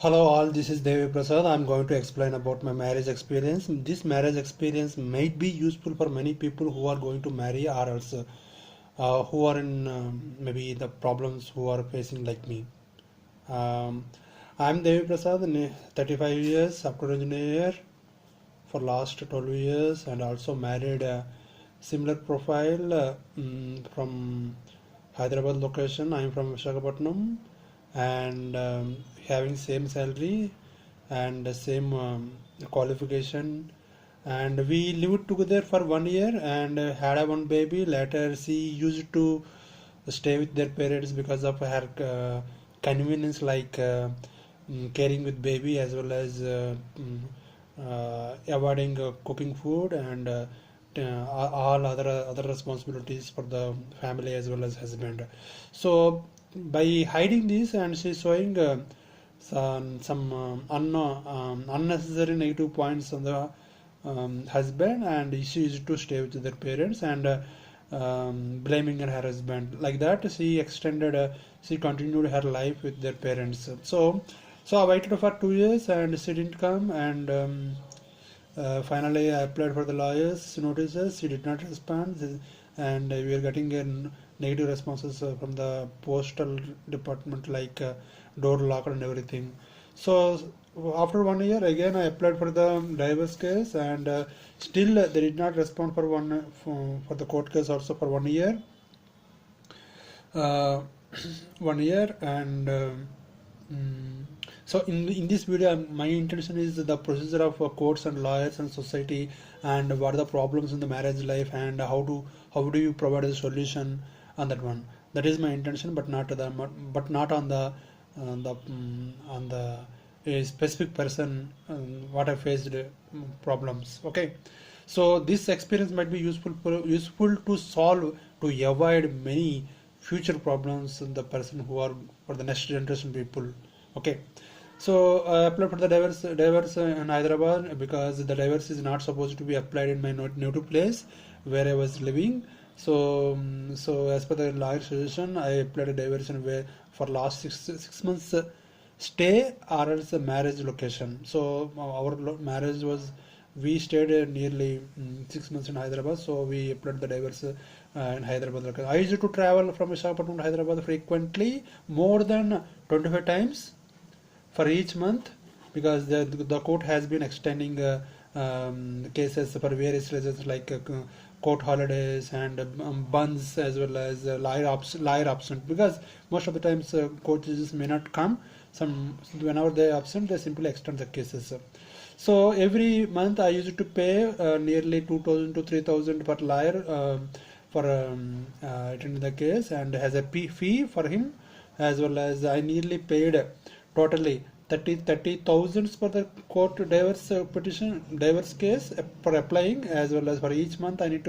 Hello all, this is Devi Prasad. I'm going to explain about my marriage experience. This marriage experience might be useful for many people who are going to marry or else who are in maybe the problems who are facing like me. Um, I'm Devi Prasad, 35 years, software engineer for last 12 years and also married a similar profile from Hyderabad location. I'm from Visakhapatnam and having same salary and the same qualification, and we lived together for 1 year and had a one baby. Later she used to stay with their parents because of her convenience, like caring with baby as well as avoiding cooking food and all other responsibilities for the family as well as husband. So by hiding this, and she's showing some unnecessary negative points on the husband, and she used to stay with their parents and blaming her husband. Like that, she continued her life with their parents. So I waited for 2 years and she didn't come, and finally I applied for the lawyers notices. She did not respond, and we are getting negative responses from the postal department, like door locked and everything. So after 1 year again I applied for the divorce case, and still they did not respond for the court case also for 1 year. uh, 1 year and mm, so in this video my intention is the procedure of courts and lawyers and society, and what are the problems in the marriage life, and how do you provide a solution on that one. That is my intention, but not on the a specific person, what I faced problems. Okay, so this experience might be useful to solve, to avoid many future problems in the person who are for the next generation people. Okay, so I applied for the divorce in Hyderabad because the divorce is not supposed to be applied in my native place where I was living. So as per the lawyer suggestion, I applied a divorce in where for last 6 months stay or else a marriage location. So our marriage was, we stayed nearly 6 months in Hyderabad, so we applied the divorce in Hyderabad. I used to travel from Visakhapatnam to Hyderabad frequently, more than 25 times for each month, because the court has been extending cases for various reasons, like court holidays and buns, as well as liar absent, because most of the times court judges may not come. Some whenever they are absent, they simply extend the cases. So every month I used to pay nearly 2,000 to 3,000 per liar for attending the case, and has a fee for him, as well as I nearly paid totally 30,000 for the court divorce divorce case for applying, as well as for each month I need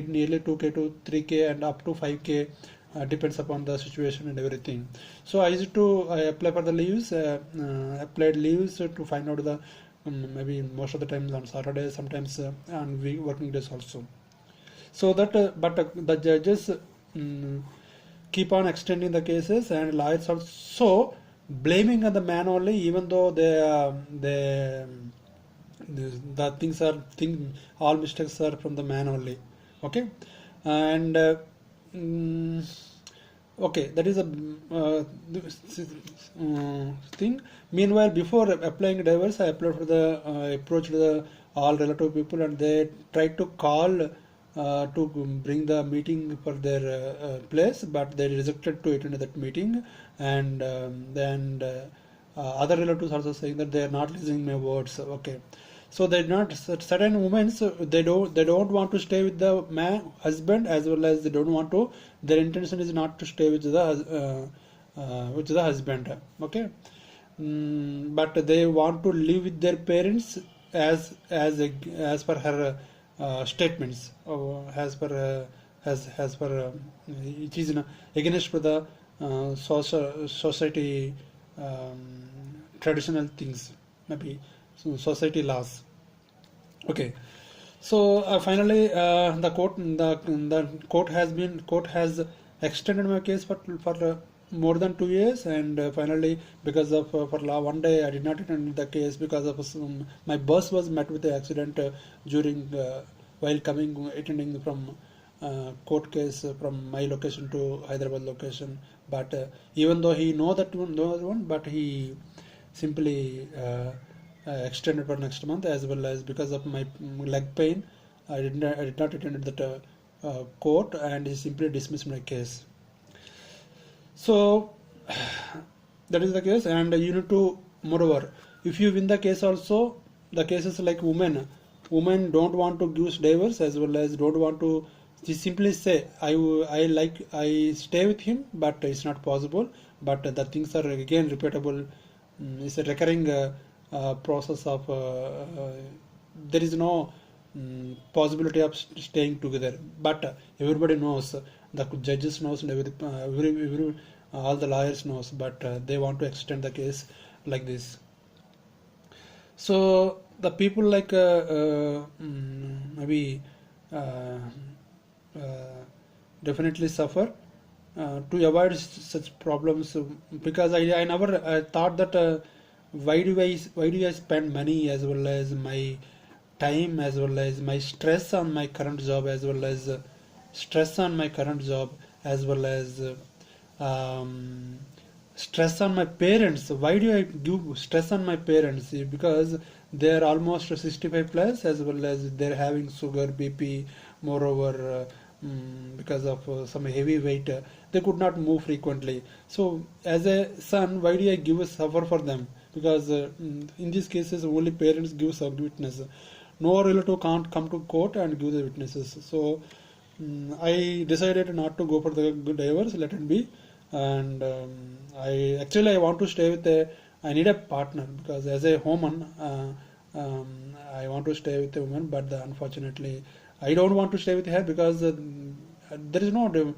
nearly 2k to 3k and up to 5k, depends upon the situation and everything. So I apply for the leaves, applied leaves to find out the maybe most of the times on Saturdays, sometimes on working days also. So that the judges keep on extending the cases, and lawyers also blaming on the man only, even though the all mistakes are from the man only. Okay, and mm, okay, that is a thing. Meanwhile, before applying divorce, I applied for the approached the all relative people, and they tried to call to bring the meeting for their place, but they rejected to attend that meeting. And then other relatives also saying that they are not listening my words. Okay, so they're not, certain women, so they don't want to stay with the husband, as well as they don't want to, their intention is not to stay with the husband. Okay, but they want to live with their parents, as per her statements, or as per it is against for the society, traditional things, maybe society laws. Okay, so finally the court has extended my case for more than 2 years, and finally, because of for one day I did not attend the case because of my bus was met with the accident during while coming attending from court case from my location to Hyderabad location. But even though he know that one, but he simply extended for next month, as well as because of my leg pain, I did not attend that court, and he simply dismissed my case. So that is the case, and you need to, moreover, if you win the case also, the cases like women don't want to give divorce, as well as don't want to, they simply say I stay with him, but it's not possible. But the things are again repeatable. It's a recurring process of there is no possibility of staying together. But everybody knows, the judges knows, and all the lawyers knows, but they want to extend the case like this. So the people like maybe uh, definitely suffer to avoid such problems, because I never thought that why do I spend money, as well as my time, as well as my stress on my current job, as well as stress on my current job, as well as um, stress on my parents. Why do I give stress on my parents? Because they are almost 65 plus, as well as they're having sugar, BP. Moreover, because of some heavy weight, they could not move frequently. So as a son, why do I give a suffer for them? Because in these cases only parents give some witness. No relative can't come to court and give the witnesses. So I decided not to go for the divorce, let it be. And I want to stay with I need a partner, because as a woman, I want to stay with a woman, but unfortunately I don't want to stay with her, because there is no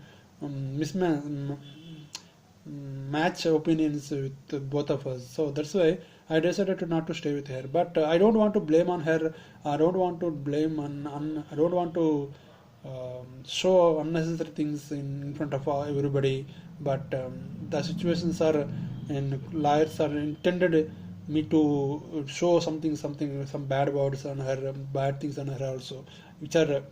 match opinions with both of us. So that's why I decided to not to stay with her. But I don't want to blame on her. I don't want to blame I don't want to show unnecessary things in front of everybody. But the situations are, and liars are intended me to show some bad words on her, bad things on her also, which are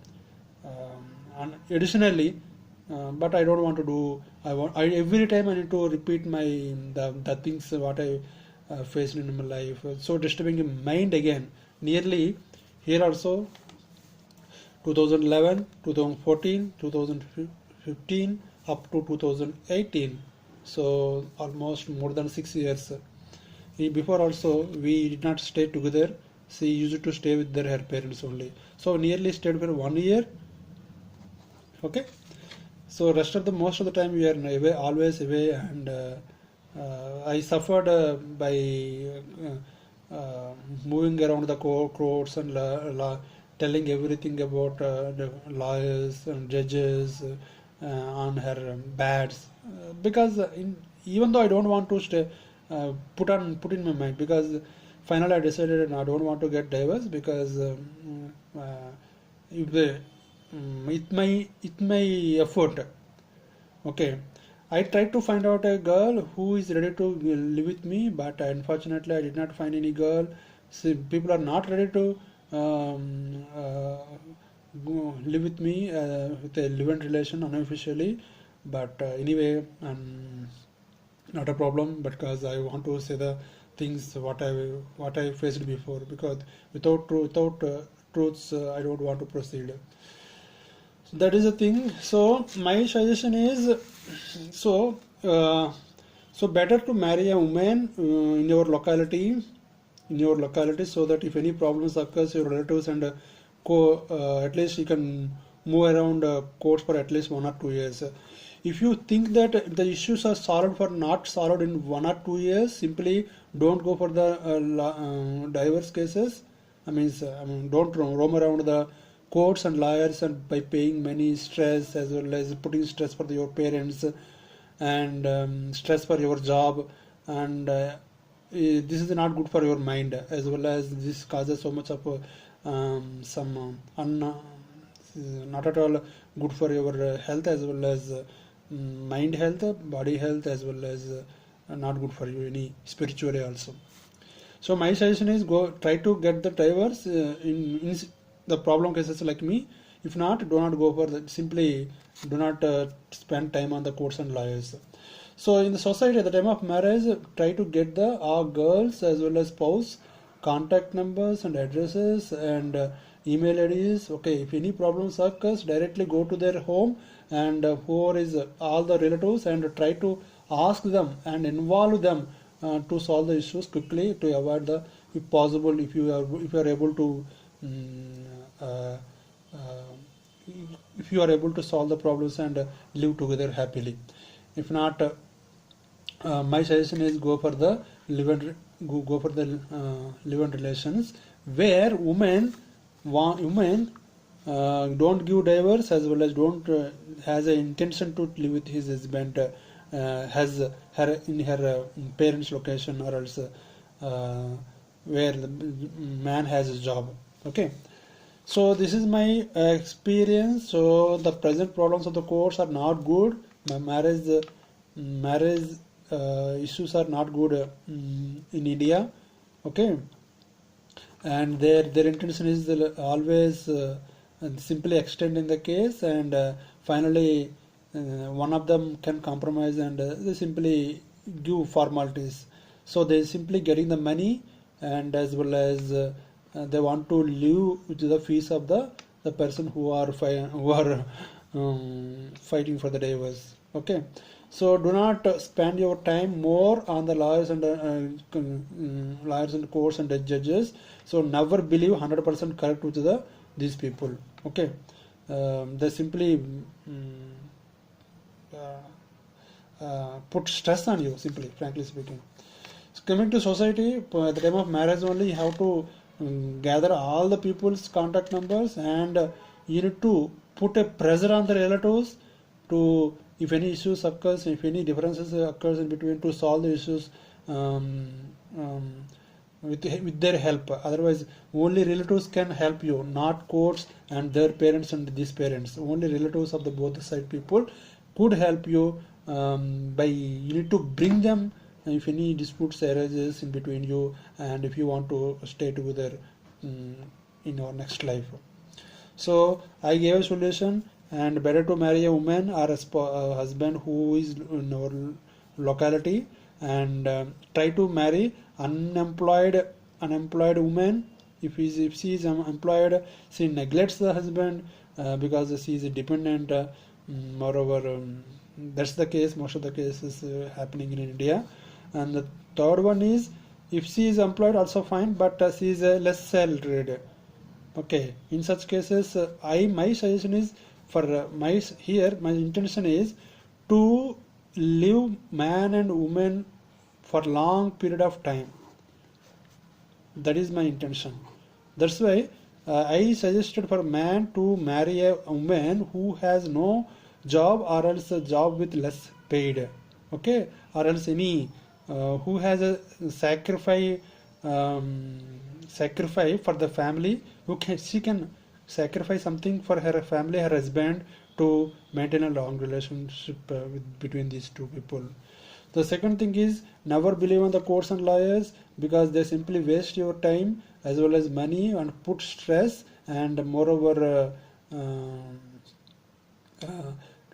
additionally. But I don't want to do. Every time I need to repeat the things what I faced in my life. So disturbing in mind again. Nearly here also 2011, 2014, 2015 up to 2018. So almost more than 6 years. Before also we did not stay together. She used to stay with her parents only. So nearly stayed for 1 year. Okay. So rest of the most of the time we are away, always away, and I suffered by moving around the courts and telling everything about the lawyers and judges on her bads, because even though I don't want to stay, put in my mind, because finally I decided I don't want to get divorced, because if the it may effort. Okay, I tried to find out a girl who is ready to live with me, but unfortunately I did not find any girl. See, people are not ready to live with me with a live-in relation unofficially. But anyway, not a problem, because I want to say the things what I faced before, because without truths I don't want to proceed. So that is the thing. So my suggestion is, so so better to marry a woman in your locality, so that if any problems occurs, your relatives and at least you can move around courts for at least 1 or 2 years. If you think that the issues are solved for not solved in 1 or 2 years, simply don't go for the divorce cases. I mean, don't roam around the courts and lawyers, and by paying money, stress, as well as putting stress for your parents, and stress for your job, and this is not good for your mind, as well as this causes so much of some not at all good for your health, as well as mind health, body health, as well as not good for you any spiritually also. So my suggestion is go try to get the drivers in the problem cases like me. If not, do not go for the, simply do not spend time on the courts and lawyers. So in the society at the time of marriage, try to get the girls as well as spouse contact numbers and addresses and email IDs. Okay, if any problems occurs, directly go to their home and whoever is all the relatives and try to ask them and involve them to solve the issues quickly to avoid the, if possible, if you are able to uh, if you are able to solve the problems and live together happily. If not, my suggestion is go for the live-in relations where women don't give divorce as well as don't has an intention to live with his husband, has her in her parents' location, or else where the man has a job. Okay, so this is my experience. So the present problems of the courts are not good. My marriage issues are not good in India. Okay, and their intention is always simply extending the case, and finally one of them can compromise and they simply give formalities. So they simply getting the money, and as well as they want to live with the fees of the person who are fighting for the divorce. Okay, so do not spend your time more on the lawyers and lawyers and courts and judges. So never believe 100% correct with these people. Okay, they simply put stress on you, simply, frankly speaking. So coming to society, at the time of marriage only, you have to gather all the people's contact numbers, and you need to put a pressure on the relatives to, if any issues occurs, if any differences occurs in between, to solve the issues with their help. Otherwise, only relatives can help you, not courts and their parents and these parents. Only relatives of the both side people could help you by, you need to bring them if any disputes arises in between you, and if you want to stay together in your next life. So I gave a solution, and better to marry a woman or a husband who is in our locality, and try to marry unemployed woman. If she is employed, she neglects the husband because she is dependent. Moreover, that's the case. Most of the cases happening in India. And the third one is, if she is employed, also fine, but she is less salaried. Okay, in such cases, my suggestion is for my intention is to live man and woman for long period of time. That is my intention. That's why I suggested for man to marry a woman who has no job, or else a job with less paid. Okay, or else any who has a sacrifice for the family, she can sacrifice something for her family, her husband, to maintain a long relationship between these two people. The second thing is, never believe on the courts and lawyers, because they simply waste your time as well as money and put stress, and moreover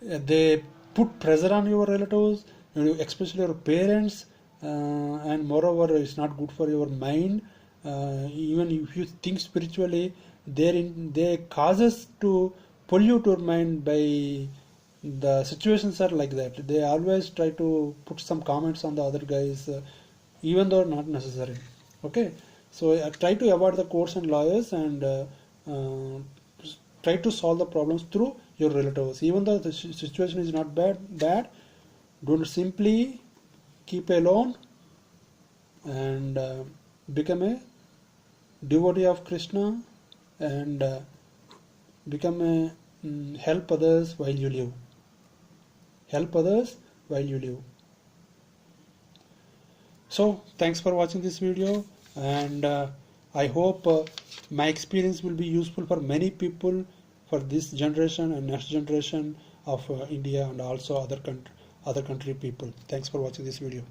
they put pressure on your relatives, especially your parents, and moreover it's not good for your mind. Even if you think spiritually, they causes to pollute your mind by the situations are like that. They always try to put some comments on the other guys, even though not necessary. Okay, so try to avoid the courts and lawyers, and try to solve the problems through your relatives. Even though the situation is not bad, don't simply keep alone and become a devotee of Krishna, and become a help others while you live. Help others while you live. So thanks for watching this video, and I hope my experience will be useful for many people, for this generation and next generation, of India and also other country people. Thanks for watching this video.